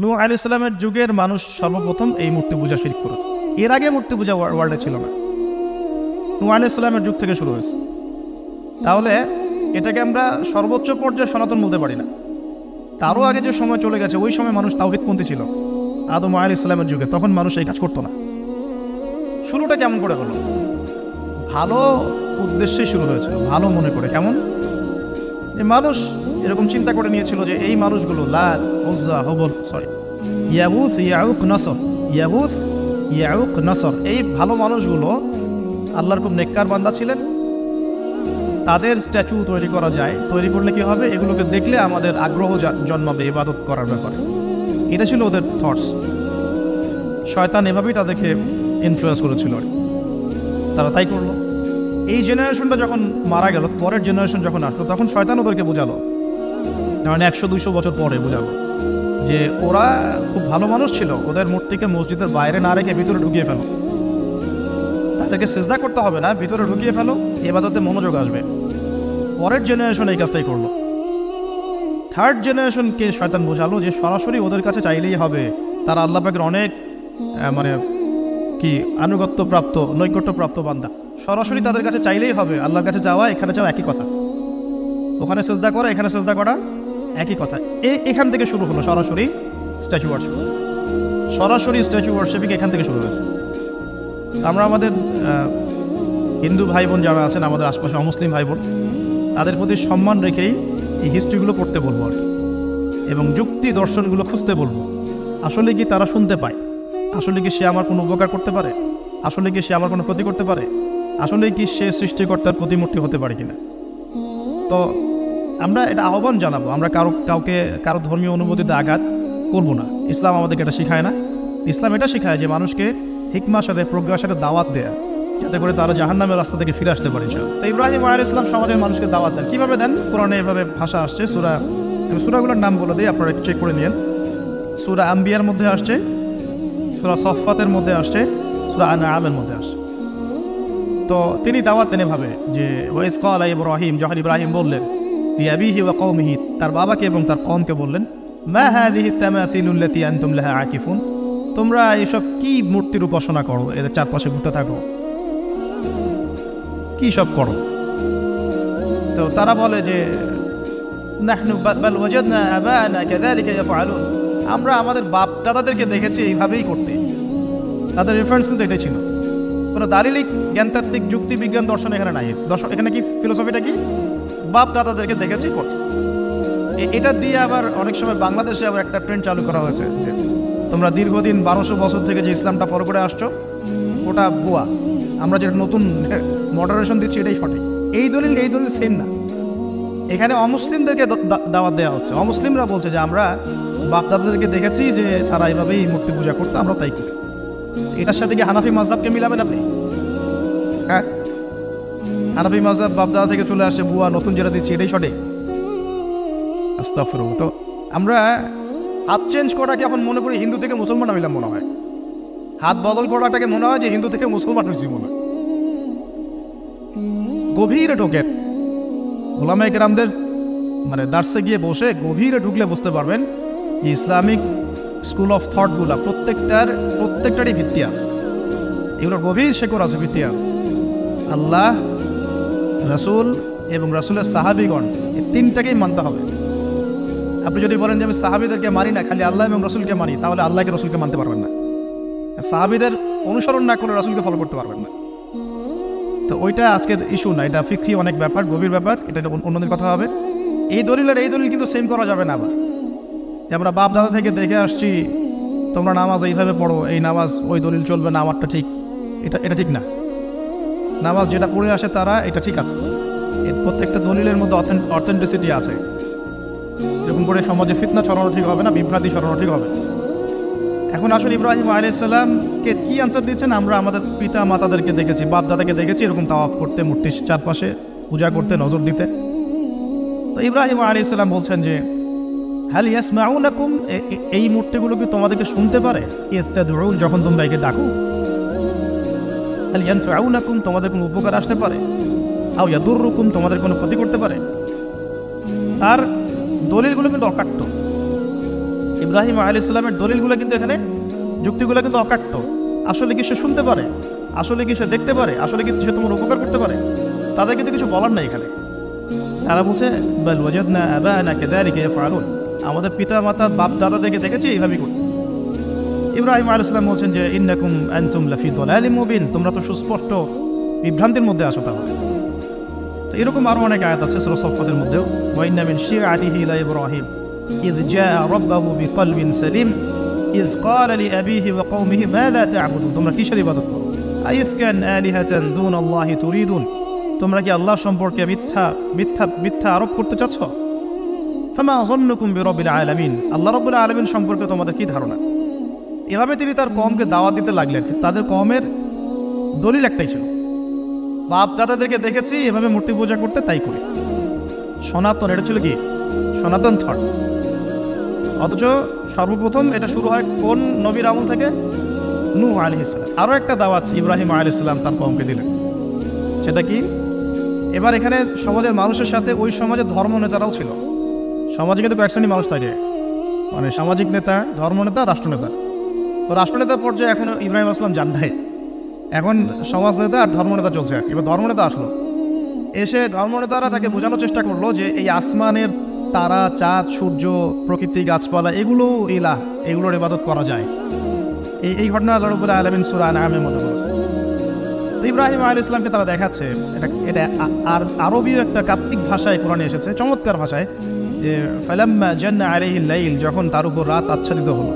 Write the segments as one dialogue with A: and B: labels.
A: নূহ আলাইহিস সালামের যুগের মানুষ সর্বপ্রথম এই মূর্তি পূজা শিরক করেছে। এর আগে মূর্তি পূজা ওয়ার্ল্ডে ছিল না, নূহ আলাইহিস সালামের যুগ থেকে শুরু হয়েছে। তাহলে এটাকে আমরা সর্বোচ্চ পর্যায়ে সনাতন বলতে পারি না। তারও আগে যে সময় চলে গেছে, ওই সময় মানুষ তাওহীদপন্থী ছিল। আদম আলাইহিস সালামের যুগে তখন মানুষ এই কাজ করতো না। শুরুটা কেমন করে হলো? ভালো উদ্দেশ্যে শুরু হয়েছিল, ভালো মনে করে। কেমন? যে মানুষ এরকম চিন্তা করে নিয়েছিল যে এই মানুষগুলো লাত, উজ্জা, হুবল, ইয়াগুথ, ইয়াউক, নসর, ইয়াগুথ, ইয়াউক, নসর, এই ভালো মানুষগুলো আল্লাহর খুব নেককার বান্দা ছিলেন। তাদের স্ট্যাচু তৈরি করা যায়, তৈরি করলে কি হবে? এগুলোকে দেখলে আমাদের আগ্রহ জন্মাবে ইবাদত করার ব্যাপারে। এটা ছিল ওদের থটস। শয়তান এভাবেই তাদেরকে ইনফ্লুয়েন্স করেছিল, তারা তাই করলো। এই জেনারেশনটা যখন মারা গেল, পরের জেনারেশন যখন আসলো, তখন শয়তান ওদেরকে বোঝালো, ধরেন 100-200 বছর পরে বোঝালো যে ওরা খুব ভালো মানুষ ছিল, ওদের মূর্তিকে মসজিদের বাইরে না রেখে ভিতরে ঢুকিয়ে ফেলো, তাদেরকে সেজদা করতে হবে না, ভিতরে ঢুকিয়ে ফেলো, ইবাদতে মনোযোগ আসবে। পরের জেনারেশন এই কাজটাই করলো। থার্ড জেনারেশনকে শয়তান বোঝালো যে সরাসরি ওদের কাছে চাইলেই হবে, তারা আল্লাহ পাকের অনেক আনুগত্যপ্রাপ্ত, নৈকট্যপ্রাপ্ত বান্দা, সরাসরি তাদের কাছে চাইলেই হবে। আল্লাহর কাছে যাওয়া, এখানে যাওয়া একই কথা, ওখানে সেজদা করা, এখানে সেজদা করা একই কথা। এখান থেকে শুরু হলো সরাসরি স্ট্যাচু ওয়ার্শিপ। সরাসরি স্ট্যাচু ওয়ার্শিপিং এখান থেকে শুরু হয়েছে। আমরা আমাদের হিন্দু ভাই বোন যারা আছেন, আমাদের আশপাশে অমুসলিম ভাই বোন, তাদের প্রতি সম্মান রেখেই এই হিস্ট্রিগুলো পড়তে বলবো আর কি, এবং যুক্তি দর্শনগুলো খুঁজতে বলবো। আসলে কি তারা শুনতে পায়? আসলে কি সে আমার কোনো উপকার করতে পারে? আসলে কি সে আমার কোনো ক্ষতি করতে পারে? আসলে কি সে সৃষ্টিকর্তার প্রতিমূর্তি হতে পারে কিনা? তো আমরা এটা আহ্বান জানাবো, আমরা কারো ধর্মীয় অনুভূতিতে আঘাত করবো না। ইসলাম আমাদেরকে এটা শেখায় না। ইসলাম এটা শেখায় যে মানুষকে হিকমার সাথে, প্রজ্ঞার সাথে দাওয়াত দেয়া, যাতে করে তারা জাহান্নামের রাস্তা থেকে ফিরে আসতে পারে। তো ইব্রাহিম আলাইহিস সালাম সমাজের মানুষকে দাওয়াত দেন। কীভাবে দেন? কোরআনে এভাবে ভাষা আসছে। সূরাগুলোর নাম বলে দিই, আপনারা একটু চেক করে নিন। সূরা আম্বিয়ার মধ্যে আসছে, সূরা সফফাতের মধ্যে আসছে, সূরা আনআমের মধ্যে আসছে। তো তিনি দাওয়াত দেন এভাবে যে ওয়াইজ ক্বালা ইব্রাহিম, যখন ইব্রাহিম বললেন লিআবিহি ওয়া কওমিহি, তার বাবাকে এবং তার কওমকে বললেন, মা হাযিহি তামাসিলু আল্লাতী আনতুম লাহা আকিফুন, তোমরা এসব কি মূর্তির উপাসনা করো, এদের চারপাশে ঘুরতে থাকো, কি সব করো? তো তারা বলে যে নাহনু বাল ওয়াজাদনা আবানা কাযালিকা ইয়াফআলুন, আমরা আমাদের বাপ দাদাদেরকে দেখেছি এইভাবেই করতে। তাদের রেফারেন্স কিন্তু এটাই ছিল। কোনো দালিলিক জ্ঞানতাত্ত্বিক যুক্তি বিজ্ঞান দর্শন এখানে নাই। এখানে কি ফিলোসফিটা কি? বাপ দাদাদেরকে দেখেছি করছে। এটা দিয়ে আবার অনেক সময় বাংলাদেশে আবার একটা ট্রেন্ড চালু করা হয়েছে যে তোমরা দীর্ঘদিন 1200 বছর থেকে যে ইসলামটা ফলো করে আসছো, ওটা ভুয়া, আমরা যেটা নতুন মডারেশন দিচ্ছি এটাই সঠিক। এই দলিল সেম না। এখানে অমুসলিমদেরকে দাওয়াত দেওয়া হচ্ছে। অমুসলিমরা বলছে যে আমরা বাপ দাদাদেরকে দেখেছি যে তারা এইভাবেই মূর্তি পূজা করতো, আমরা তাই করি। এটার সাথে কি হানাফি মাযহাবকে মিলাবেন আপনি? হ্যাঁ, হানাফি মাযহাব বাপ দাদা থেকে চলে আসে, বুয়া, নতুন যেটা দিচ্ছি এটাই সঠিক। আস্তাগফিরুল্লাহ। তো আমরা হাত চেঞ্জ করাকে এখন মনে করি হিন্দু থেকে মুসলমান হইলাম মনে হয়। হাত বদল করাটাকে মনে হয় যে হিন্দু থেকে মুসলমান হয়েছি মনে হয়। গভীরে ঢোকেন, ওলামায়ে কেরামদের দার্সে গিয়ে বসে গভীরে ঢুকলে বুঝতে পারবেন যে ইসলামিক স্কুল অফ থটগুলা প্রত্যেকটারই ভিত্তি আছে। এগুলোর গভীর শেকড় আছে, ভিত্তি আছে। আল্লাহ, রাসূল এবং রাসূলের সাহাবীগণ, এই তিনটাকেই মানতে হবে। আপনি যদি বলেন যে আমি সাহাবীদেরকে মানি না, খালি আল্লাহ এবং রাসূলকে মানি, তাহলে আল্লাহকে রাসূলকে মানতে পারবেন না। সাহাবীদের অনুসরণ না করে রাসূলকে ফলো করতে পারবেন না। তো ওইটা আজকের ইস্যু না, এটা ফিকহি অনেক ব্যাপার, গভীর ব্যাপার, এটা অন্যদিন কথা হবে। এই দলিল কিন্তু সেম করা যাবে না। আবার যে আমরা বাপ দাদা থেকে দেখে আসছি, তোমরা নামাজ এইভাবে পড়ো, এই নামাজ ওই দলিল চলবে না, আমারটা ঠিক, এটা ঠিক না। নামাজ যেটা পড়ে আসে তারা, এটা ঠিক আছে। এর প্রত্যেকটা দলিলের মধ্যে অথেন্টিসিটি আছে। এরকম করে সমাজে ফিতনা ছড়ানো ঠিক হবে না, বিভ্রান্তি ছড়ানো ঠিক হবে। এখন আসলে ইব্রাহিম আলাইহিস সালামকে কি আনসার দিচ্ছেন? আমরা আমাদের পিতা মাতাদেরকে দেখেছি, বাপ দাদাকে দেখেছি এরকম তাওয়াফ করতে, মূর্তির চারপাশে পূজা করতে, নজর দিতে। তো ইব্রাহিম আলাইহিস সালাম বলছেন যে হাল ইয়াসমাউনাকুম, এই মূর্তিগুলো কি তোমাদেরকে শুনতে পারে? ইস্তাদউন, যখন তোমরা একে ডাকো। হাল ইয়ানফাউনাকুম, তোমাদের কোনো উপকার আসতে পারে? আও ইয়াদুররুকুম, তোমাদের কোনো ক্ষতি করতে পারে? আর দলিলগুলো কিন্তু অকাট্য। ইব্রাহিম আলাইহিস সালামের দলিলগুলো কিন্তু এখানে, যুক্তিগুলো কিন্তু অকাট্য। আসলে কি সে শুনতে পারে, আসলে কি সে দেখতে পারে, আসলে কি সে তোমার উপকার করতে পারে, তাদের কিন্তু কিছু বলার নাই এখানে। তারা বলছে বাল ওয়াজাদনা আবানা কাযালিকা ইয়াফআলুন, আমাদের পিতা মাতা বাপ দাদাদেরকে দেখেছি এইভাবেই করতে। ইব্রাহিম আলাইহিস সালাম বলছেন যে ইন্নাকুম আনতুম লাফি দালালিম মুবিন, তোমরা তো সুস্পষ্ট বিভ্রান্তির মধ্যে আছো। তাহলে তো এরকম আরো অনেক আয়াত আছে সূরা সাফফাতের মধ্যেও, ওয়া ইন্না মিন শিআতিহি লা ইব্রাহিম ইয জাআ রাব্বাহু বিকলবিন সালিম ইয ক্বালা লিআবিহি ওয়া কওমিহি মাযা তা'বুদুন, তোমরা কিসের ইবাদত করো, আইফকান আলিহাতান দুনাল্লাহি তুরিদুন, তোমরা কি আল্লাহ সম্পর্কে মিথ্যা মিথ্যা মিথ্যা আরোপ করতে চাচ্ছ। ফামা যান্নুকুম বিরাব্বিল আলামিন, আল্লাহ রাব্বুল আলামিন সম্পর্কে তোমাদের কি ধারণা। এভাবে তিনি তার কওমকে দাওয়াত দিতে লাগলেন। তাদের কওমের দলিল একটাই ছিল, বাপ দাদাদেরকে দেখেছি এভাবে মূর্তি পূজা করতে, তাই করি। সনাতন, এটা ছিল কি সনাতন থটস। অথচ সর্বপ্রথম এটা শুরু হয় কোন নবীর আমল থেকে, নূহ আলাইহিস সালাম। আরও একটা দাওয়াত ইব্রাহিম আলাইহিস সালাম তার কওমকে দিলেন, সেটা কি, এবার এখানে সমাজের মানুষের সাথে ওই সমাজের ধর্ম নেতারাও ছিল। সমাজে কিন্তু কয়েক শ্রেণী মানুষ থাকে, মানে সামাজিক নেতা, ধর্মনেতা, রাষ্ট্রনেতা। তো রাষ্ট্রনেতার পর্যায়ে এখন ইব্রাহিম আসলাম যান নাই, এখন সমাজ নেতা আর ধর্মনেতা চলছে। এবার ধর্মনেতা আসলো, এসে ধর্মনেতারা তাকে বোঝানোর চেষ্টা করলো যে এই আসমানের তারা, চাঁদ, সূর্য, প্রকৃতি, গাছপালা, এগুলো ইলাহ, এগুলোর ইবাদত করা যায়। এই ঘটনা আল্লাহ রাব্বুল আলামিন সূরা আনআমের মধ্যে বলেছে। তো ইব্রাহিম আলাইহিস সালামকে তারা দেখাচ্ছে, এটা আর আরবীয় একটা কাব্যিক ভাষায় কোরআনে এসেছে, চমৎকার ভাষায়, যে ফালাম্মা জান্না আলাইহিল লাইল, যখন তার উপর রাত আচ্ছাদিত হলো,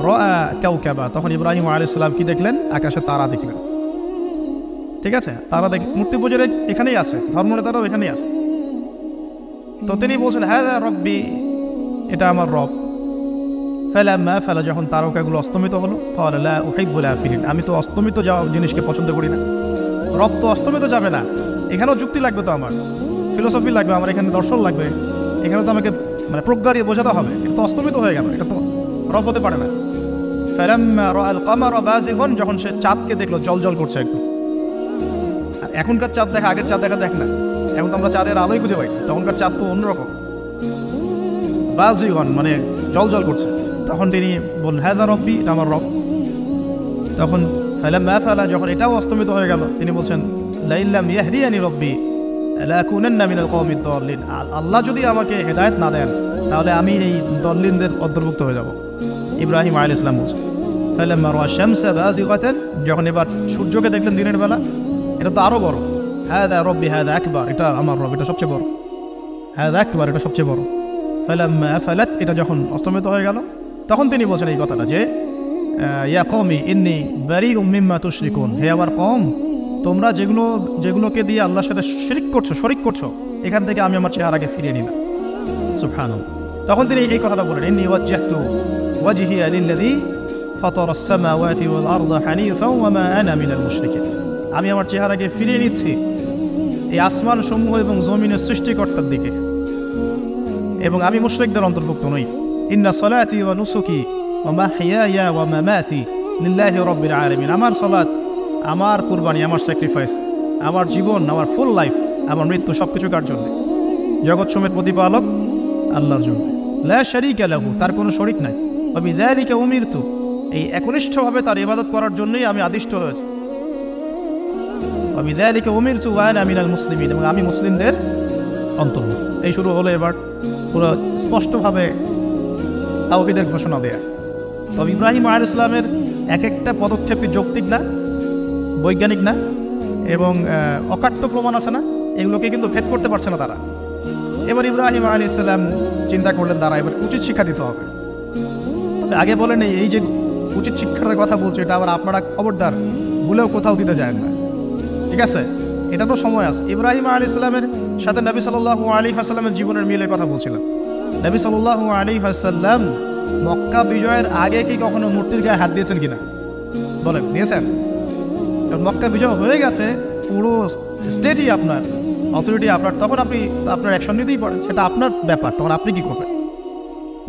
A: রাআ কাওকাবা, তখন ইব্রাহিম আলাইহিস সালাম কি দেখলেন, আকাশে তারা দেখলেন। ঠিক আছে, তারা দেখ, মূর্তি পূজার এখানেই আছে, ধর্মনেতারাও এখানেই আছে। তো তিনি বলছেন হাযা রব্বি, এটা আমার রব। ফালাম্মা ফালা, যখন তারকাগুলো অস্তমিত হলো, ক্বালা লা উহিব্বুল আফিলিন, আমি তো অস্তমিত যাওয়া জিনিসকে পছন্দ করি না। রব তো অস্তমিত যাবে না, এখানেও যুক্তি লাগবে, তো আমার ফিলোসফি লাগবে, আমার এখানে দর্শন লাগবে, এখানে তো আমাকে মানে প্রজ্ঞা দিয়ে বোঝাতে হবে। এটা তো অস্তমিত হয়ে গেল, এটা তো রব হতে পারে না। ফালাম্মা রাআল কামারা বাযিগান, যখন সে চাঁদকে দেখলো জলজল করছে একদম। আর এখনকার চাঁদ দেখা আগের চাঁদ দেখা দেখ না, এখন তো আমরা চাঁদের আলোই খুঁজে পাই, তখনকার চাঁদ তো অন্যরকম, বাযিগান মানে জলজল করছে। তখন তিনি বললেন হাযা রব্বি, এটা আমার রব। তখন ফালাম্মা ফালা, যখন এটাও অস্তমিত হয়ে গেল, তিনি বলছেন লাইন লাম ইয়াহদিয়ানি রব্বি লাকুনান্না মিনাল কওমিদ দাল্লিন, আল্লাহ যদি আমাকে হেদায়েত না দেন তাহলে আমি এই দল্লিনদের অন্তর্ভুক্ত হয়ে যাব। ইব্রাহিম আলাইহিস সালাম বলছেন ফালাম্মা রাআ শামসা বাযিগাতান, যখন এবার সূর্যকে দেখলেন দিনের বেলা, এটা তো আরো বড়, হাযা রব্বি হাযা আকবার, এটা আমার রব, এটা সবচেয়ে বড়, হাযা আকবার, এটা সবচেয়ে বড়। ফালাম্মা আফালাত, এটা যখন অস্তমিত হয়ে গেল, তখন তিনি বলছেন এই কথাটা যে ইয়া কওমি ইন্নী বারিউম মিম্মা তুশরিকুন, হে আমার কওম, তোমরা যেগুলোকে দিয়ে আল্লাহর সাথে শরিক করছো, এখান থেকে আমি আমার চেহারাকে ফিরিয়ে নিলাম। সুবহানাল্লাহ। তখন তিনি এই কথাটা বলেন ইন্নী ওয়াজ্জাহতু ওয়াজহিয়া লিল্লাযী ফাতারাস সামাওয়াতি ওয়াল আরদা হানিফাও ওয়া মা আনা মিনাল মুশরিকিন, আমি আমার চেহারাকে ফিরিয়ে নিচ্ছি এই আসমান সমূহ এবং জমিনের সৃষ্টিকর্তার দিকে, এবং আমি মুশরিকদের অন্তর্ভুক্ত নই। ইন্না সলাতি ওয়া নুসুকি ওয়া মাহইয়ায়া ওয়া মামাতি লিল্লাহি রাব্বিল আলামিন, আমার সালাত, আমার কুরবানি, আমার স্যাক্রিফাইস, আমার জীবন, আমার ফুল লাইফ, আমার মৃত্যু, সবকিছু কার জন্য, জগৎ সমেত প্রতিপালক আল্লাহর জন্য। লা শারীকা লাহু, তার কোনো শরীক নাই। ওয়া বিযালিকা উমিরতু, এই একনিষ্ঠভাবে তার ইবাদত করার জন্যই আমি আদিষ্ট হয়েছি। ওয়া বিযালিকা উমিরতু ওয়া আনা মিনাল মুসলিমিন, এবং আমি মুসলিমদের অন্তর্ভুক্ত। এই শুরু হলো এবার পুরো স্পষ্টভাবে তাওহীদের ঘোষণা দেয়া। তবে ইব্রাহিম আলাইহিস সালামের এক একটা পদক্ষেপই যৌক্তিক না, বৈজ্ঞানিক না, এবং অকাট্য প্রমাণ আছে না, এগুলোকে কিন্তু ভেদ করতে পারছে না তারা। এবার ইব্রাহিম আলাইহিস সালাম চিন্তা করলেন তারা এবার উচিত শিক্ষা দিতে হবে। তবে আগে বলেন এই যে উচিত শিক্ষার কথা বলছে, এটা আবার আপনারা খবরদার ভুলেও কোথাও দিতে যায় না, ঠিক আছে? এটা তো সময় আছে। ইব্রাহিম আলাইহিস সালামের সাথে নবী সাল্লাল্লাহু আলাইহি ওয়াসাল্লামের জীবনের মিলের কথা বলছিলাম। নবী সাল্লাল্লাহু আলাইহি ওয়াসাল্লাম মক্কা বিজয়ের আগে কি কখনো মূর্তির গায়ে হাত দিয়েছেন কিনা বলেন? দিয়েছেন? মক্কা বিজয় হয়ে গেছে, পুরো স্টেটই আপনার, অথরিটি আপনার, তখন আপনি আপনার অ্যাকশন নিতেই পারেন, সেটা আপনার ব্যাপার, তখন আপনি কি করবেন?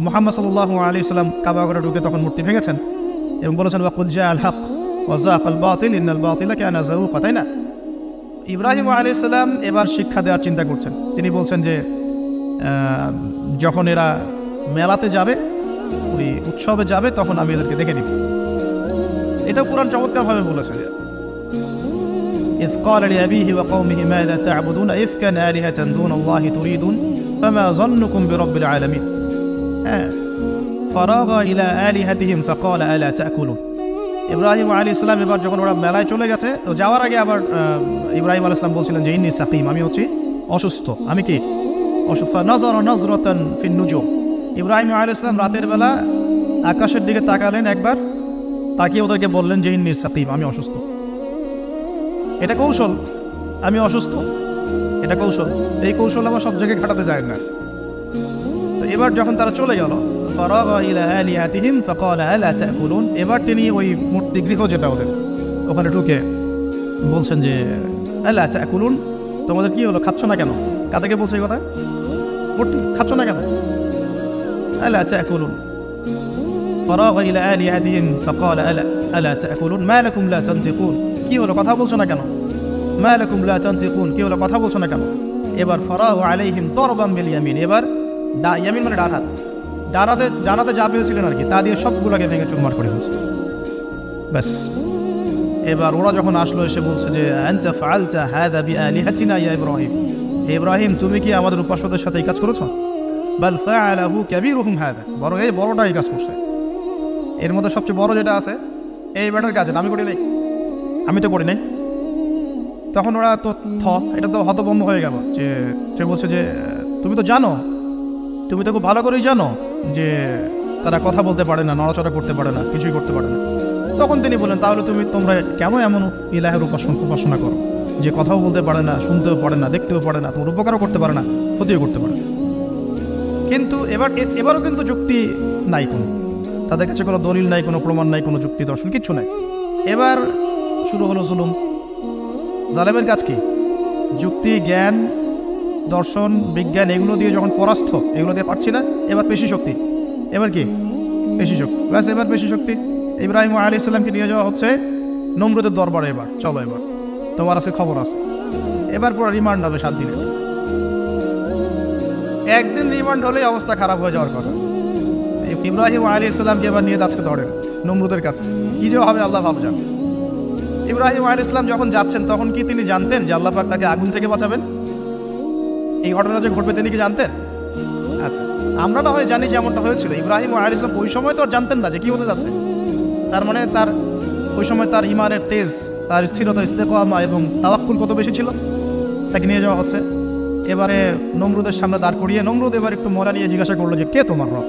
A: মুহাম্মদ সাল্লাল্লাহু আলাইহি ওয়াসাল্লাম কাবা ঘরে ঢুকে তখন মূর্তি ভেঙেছেন এবং বলেছেন ওয়াকুল জাআল হক ওয়া যাকাল বাতিল ইন্নাল বাতিলা কানা যাহুকা, তাই না? ইব্রাহিম আলাইহিস সালাম এবার শিক্ষা দেওয়ার চিন্তা করছেন। তিনি বলছেন যে যখন এরা মেলাতে যাবে ওই উৎসবে যাবে তখন আমি এদেরকে দেখে নিব। এটা কুরআন চমৎকারভাবে বলেছে। إذ قال لأبيه وقومه ماذا تعبدون أئفكا آلهة دون الله تريدون فما ظنكم برب العالمين فراغ إلى آلهتهم فقال ألا تأكلون। ইব্রাহিম আলাইহিস সালাম এবার যখন ওরা মেলায় চলে গেছে, তো যাওয়ার আগে আবার ইব্রাহিম আলাইহিস সালাম বলছিলেন যে ইন্নী সাকিম, আমি হচ্ছি অসুস্থ। আমি কি অসুস্থ? নাযারা নাযরাতান ফিন নুজুম। ইব্রাহিম আলাইহিস সালাম রাতের বেলা আকাশের দিকে তাকালেন একবার, তাকিয়ে ওদেরকে বললেন যে ইন্নী সাকিম, আমি অসুস্থ। এটা কৌশল, আমি অসুস্থ, এটা কৌশল। এই কৌশল আমার সব জায়গায় খাটাতে যায় না। তো এবার যখন তারা চলে গেল, ফারাগা ইলা আলিহাতিহিম ফাকালা আলা তাকুলুন, এবার তিনি ওই মূর্তি গৃহ যেটা ওদের ওখানে ঢুকে বলছেন যে আলা তাকুলুন, তোমাদের কি হলো, খাচ্ছ না কেন? কাদেরকে বলছে এই কথা? মূর্তি, খাচ্ছ না কেন? আলা তাকুলুন। ফারাগা ইলা আলিহাতিহিম ফাকালা আলা তাকুলুন মা লাকুম লা তানতিকুন, কি হলো, কথা বলছো না কেন? মা লাকুম লা তানতিকুন, কি হলো, কথা বলছো না কেন? এবার ফারাগা আলাইহিম দরবান বিল ইয়ামিন, এবার ইয়ামিন মানে ডান হাত, ডানাতে যা পেয়েছিলেন আর কি, তা দিয়ে সবগুলোকে ভেঙে চুরমার করে ফেলছে। ব্যাস, এবার ওরা যখন আসলো এসে বলছে যে আনতা ফাআলতা হাযা বিআলিহাতিনা ইয়া ইব্রাহিম, ইব্রাহিম তুমি কি আমাদের উপাস্যদের সাথে এই কাজ করেছো? বাল ফাআলাহু কাবীরুহুম হাযা, বড় এই বড়টা এই কাজ করছে। এর মধ্যে সবচেয়ে বড় যেটা আছে এই ব্যাটার কাছে, আমি করি নাই, আমি তো করি নাই। তখন ওরা তো এটা তো হতভম্ব হয়ে গেল, যে সে বলছে যে তুমি তো জানো, তুমি তো খুব ভালো করেই জানো যে তারা কথা বলতে পারে না, নড়াচড়া করতে পারে না, কিছুই করতে পারে না। তখন তিনি বলেন তাহলে তোমরা কেন এমন ইলাহের উপাসনা করো যে কথাও বলতে পারে না, শুনতেও পারে না, দেখতেও পারে না, তোমার উপকারও করতে পারে না, ক্ষতিও করতে পারে না। কিন্তু এবারও কিন্তু যুক্তি নাই কোনো, তাদের কাছে কোনো দলিল নাই, কোনো প্রমাণ নাই, কোনো যুক্তি দর্শন কিচ্ছু নাই। এবার শুরু হলো জুলুম। জালেমের কাজ কি? যুক্তি, জ্ঞান, দর্শন, বিজ্ঞান এগুলো দিয়ে যখন পরাস্ত, এগুলো দিয়ে পারছি না, এবার পেশি শক্তি। এবার কি? পেশি শক্তি। ব্যাস, এবার পেশি শক্তি। ইব্রাহিম আলাইহিস সালামকে নিয়ে যাওয়া হচ্ছে নমরুদের দরবারে। এবার চলো, এবার তোমার আজকে খবর আছে। এবার পুরো রিমান্ড হবে 7 দিনের। একদিন রিমান্ড হলেই অবস্থা খারাপ হয়ে যাওয়ার কথা। ইব্রাহিম আলাইহিস সালামকে এবার নিয়ে আজকে ধরেন নমরুদের কাছে, কি যে হবে আল্লাহ ভালো জানেন। ইব্রাহিম আলাইহিস সালাম যখন যাচ্ছেন তখন কি তিনি জানতেন যে আল্লাহ পাক তাকে আগুন থেকে বাঁচাবেন? এই ঘটনা যে ঘটবে তিনি কি জানতেন? আচ্ছা, আমরা না হয় জানি যে এমনটা হয়েছিল। ইব্রাহিম আলাইহিস সালাম ওই সময় তো আর জানতেন না যে কি হতে যাচ্ছে। তার মানে তার ওই সময় তার ইমানের তেজ, তার স্থিরতা, ইস্তেকামা এবং তাওয়াক্কুল কত বেশি ছিল। তাকে নিয়ে যাওয়া হচ্ছে এবারে নমরুদের সামনে দাঁড় করিয়ে। নমরুদ এবার একটু মরা নিয়ে জিজ্ঞাসা করলো যে কে তোমার রব?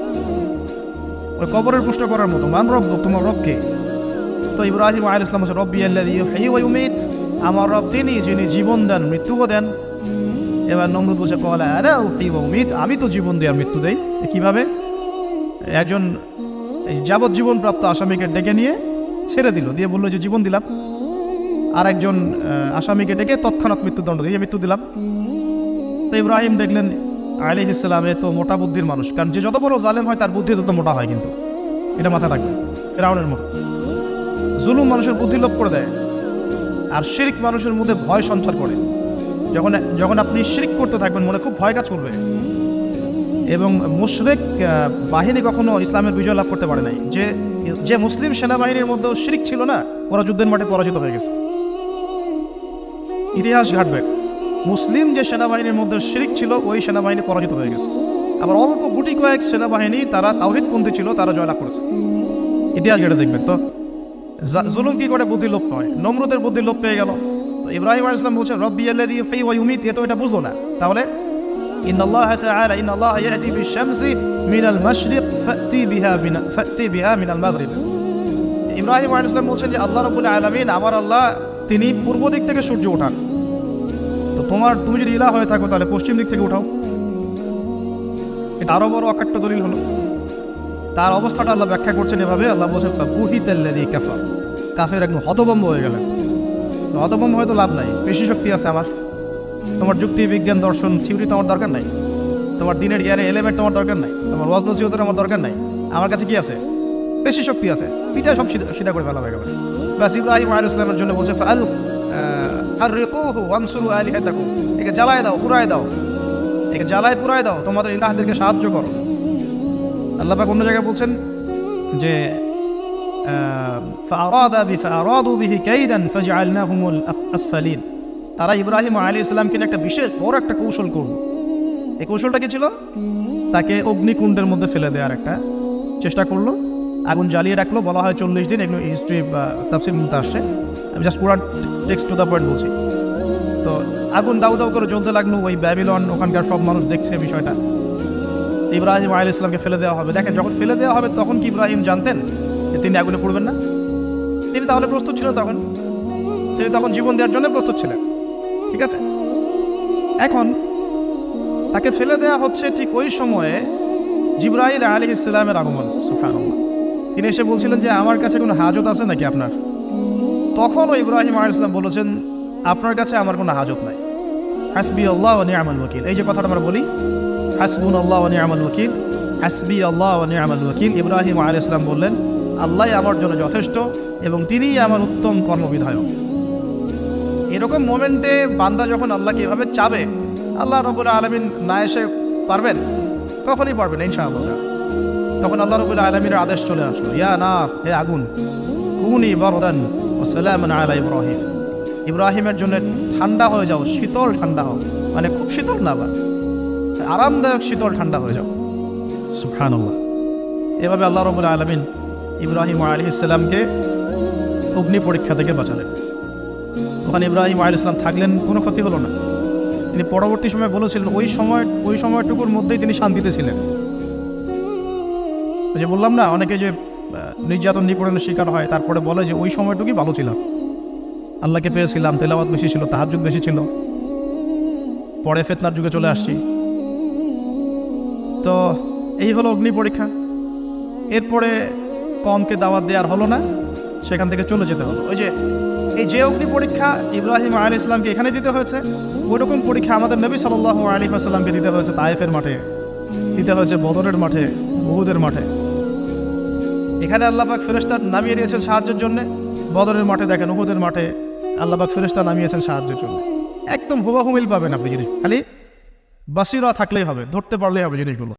A: ওই কবরের প্রশ্ন করার মতো, মান রব, তোমার রব কে? তো ইব্রাহিম আলাইহিস সালাম বলছে রব্বি আল্লাযী ইউহয়ী ওয়া ইউমীত, আমার রব তিনি যিনি জীবন দেন, মৃত্যুও দেন। এবার নমরুদ বলছে ক্বালা আনা উহয়ী ওয়া উমীত, আমি তো জীবন দিই আর মৃত্যু দেই। কিভাবে? একজন যাবজ্জীবন প্রাপ্ত আসামিকে ডেকে নিয়ে ছেড়ে দিল, দিয়ে বললো যে জীবন দিলাম। আর একজন আসামিকে ডেকে তৎক্ষণাৎ মৃত্যুদণ্ড দিয়ে মৃত্যু দিলাম। তো ইব্রাহিম দেখলেন আলাইহিস সালাম এ তো মোটা বুদ্ধির মানুষ, কারণ যে যত বড় জালেম হয় তার বুদ্ধি তত মোটা হয়, কিন্তু এটা মাথায় রাখবে। ফিরআউনের মতো জুলুম মানুষের বুদ্ধি লোপ করে দেয়, আর শিরক মানুষের মধ্যে ভয় সঞ্চার করে। যখন আপনি শিরক করতে থাকবেন মনে খুব ভয় কাজ করবে। এবং মুশরিক বাহিনী কখনো ইসলামের বিজয় লাভ করতে পারে নাই। যে মুসলিম সেনাবাহিনীর মধ্যেও শিরক ছিল না, ওরা যুদ্ধের মাঠে পরাজিত হয়ে গেছে। ইতিহাস ঘাটবে, মুসলিম যে সেনাবাহিনীর মধ্যে শিরক ছিল ওই সেনাবাহিনী পরাজিত হয়ে গেছে। আবার অল্প গুটি কয়েক সেনাবাহিনী তারা তাওহীদপন্থী ছিল, তারা জয়লাভ করেছে। ইতিহাস ঘেটে দেখবেন। তো জুলুম কি করে বুদ্ধি লোপ হয়? নমরুদের বুদ্ধি লোপ পেয়ে গেল। তো ইব্রাহিম আলাইহিস সালাম বলছেন রব্বি আল্লাযী ইউহয়ী ওয়া ইউমীত, এ তো এটা বুঝলো না। তাহলে ইন্নাল্লাহা তাআলা ইন্নাল্লাহা ইয়াতি বিশ-শামসি মিনাল মাশরিক ফাতি বিহা মিনাল মাগরিব। ইব্রাহিম আলাইহিস সালাম বলছেন যে আল্লাহ রাব্বুল আলামিন, আমার আল্লাহ তিনি পূর্ব দিক থেকে সূর্য ওঠান। তো তুমি যদি ইলাহ হয়ে থাকো তাহলে পশ্চিম দিক থেকে উঠাও। এটা আরো বড় অকাট্য দলিল হলো। তার অবস্থাটা আল্লাহ ব্যাখ্যা করছেন এভাবে, আল্লাহ বলছেন বুহিতাল্লাযী কাফার, কাফের একদম হতভম্ব হয়ে গেলেন। হতভম্ব হয়তো লাভ নাই, বেশি শক্তি আছে আমার। তোমার যুক্তি, বিজ্ঞান, দর্শন, থিওরি তো আমার দরকার নাই। তোমার দিনের জ্ঞানের এলিমেন্ট তোমার দরকার নাই। তোমার ওয়াজ নসিহতের আমার দরকার নাই। আমার কাছে কি আছে? বেশি শক্তি আছে। পিঠা সব সিধা করে ফেলা হয়ে গেল। ব্যাস, ইব্রাহিম আলাইহিস সালামের জন্য বলছে হাররিকুহু ওয়ানসুরু আলিহাতাকুম, একে জ্বালায় দাও, পুরায় দাও, একে জ্বালায় পুরায় দাও, তোমাদের ইলাহদেরকে সাহায্য করো। আল্লাহ পাক অন্য জায়গায় বলছেন যে فأرادوا به كيدا فجعلناهم الأسفلين। তারা ইব্রাহিম আলাইহিস সালামকে নিয়ে একটা বিশেষ বড় একটা কৌশল করল। এই কৌশলটা কি ছিল? তাকে অগ্নিকুণ্ডের মধ্যে ফেলে দেওয়ার একটা চেষ্টা করলো, আগুন জ্বালিয়ে রাখলো। বলা হয় 40 দিন, এগুলো হিস্ট্রি বা তাফসীর মধ্যে আসছে, আমি জাস্ট পুরা টেক্সট টু দ্য পয়েন্ট বলছি। তো আগুন দাউ দাউ করে জ্বলতে লাগলো, ওই ব্যাবিলন ওখানকার সব মানুষ দেখছে বিষয়টা। ইব্রাহিম আলাইহিস সালামকে ফেলে দেওয়া হবে। দেখেন, যখন ফেলে দেওয়া হবে তখন কি ইব্রাহিম জানতেন যে তিনি আগুনে পড়বেন না? তিনি তাহলে প্রস্তুত ছিলেন, তিনি তখন জীবন দেওয়ার জন্য প্রস্তুত ছিলেন। ঠিক আছে, এখন তাকে ফেলে দেওয়া হচ্ছে ঠিক ওই সময়ে জিবরাইল আলাইহিস সালামের আগমন। সুবহানাল্লাহ। তিনি এসে বলছিলেন যে আমার কাছে কোনো হাজত আছে নাকি আপনার? তখনও ইব্রাহিম আলাইহিস সালাম বলেছেন, আপনার কাছে আমার কোনো হাজত নাই। হাসবি আল্লাহ ওয়া নি'মাল ওয়াকিল। এই যে কথাটা আমরা বলি, হাসবুনাল্লাহু ওয়া নি'মাল ওয়াকিল, হাসবি আল্লাহ ওয়া নি'মাল ওয়াকিল। ইব্রাহিম আলাইহিস সালাম বললেন, আল্লাহই আমার জন্য যথেষ্ট এবং তিনিই আমার উত্তম কর্মবিধায়ক। এরকম মোমেন্টে বান্দা যখন আল্লাহকে এভাবে চাবে, আল্লাহ রাব্বুল আলামিন না এসে পারবেন? কখনই পারবেন ইনশাআল্লাহ। তখন আল্লাহ রাব্বুল আলামিনের আদেশ চলে আসলো, ইয়া নার, হে আগুন, কুনি বারদান ওয়া সালামান আলা ইব্রাহিম। ইব্রাহিমের জন্য ঠান্ডা হয়ে যাও, শীতল ঠান্ডা হও, মানে খুব শীতল না, বা আরামদায়ক শীতল ঠান্ডা হয়ে যাও। সুবহানাল্লাহ। এভাবে আল্লাহ রাব্বুল আলামিন ইব্রাহিম আলাইহিস সালামকে অগ্নি পরীক্ষা থেকে বাঁচালেন। ওখানে ইব্রাহিম আলাইহিস সালাম থাকলেন, কোনো ক্ষতি হলো না। তিনি পরবর্তী সময় বলেছিলেন, ওই সময়টুকুর মধ্যেই তিনি শান্তিতে ছিলেন। যে বললাম না, অনেকে যে নির্যাতন নিপীড়নের শিকার হয়, তারপরে বলে যে ওই সময়টুকুই ভালো ছিলাম, আল্লাহকে পেয়েছিলাম, তেলাওয়াত বেশি ছিল, তাহাজ্জুদ বেশি ছিল, পরে ফিতনার যুগে চলে আসছি। তো এই হলো অগ্নি পরীক্ষা। এরপরে কমকে দাওয়াত দেওয়ার হলো না, সেখান থেকে চলে যেতে হলো। এই যে অগ্নি পরীক্ষা ইব্রাহিম আলাইহিস সালামকে এখানে দিতে হয়েছে, ওইরকম পরীক্ষা আমাদের নবী সাল্লাল্লাহু আলাইহি ওয়াসাল্লামকে দিতে হয়েছে তায়েফের মাঠে, দিতে হয়েছে বদরের মাঠে, উহুদের মাঠে। এখানে আল্লাহ পাক ফেরেশতা নামিয়ে দিয়েছেন সাহায্যের জন্য। বদরের মাঠে দেখেন, উহুদের মাঠে আল্লাহ পাক ফেরেশতা নামিয়েছেন সাহায্যের জন্য। একদম হুবাহু মিল পাবেন আপনি জিনিস, খালি বাসিরা থাকলেই হবে, ধরতে পারলেই হবে জিনিসগুলো।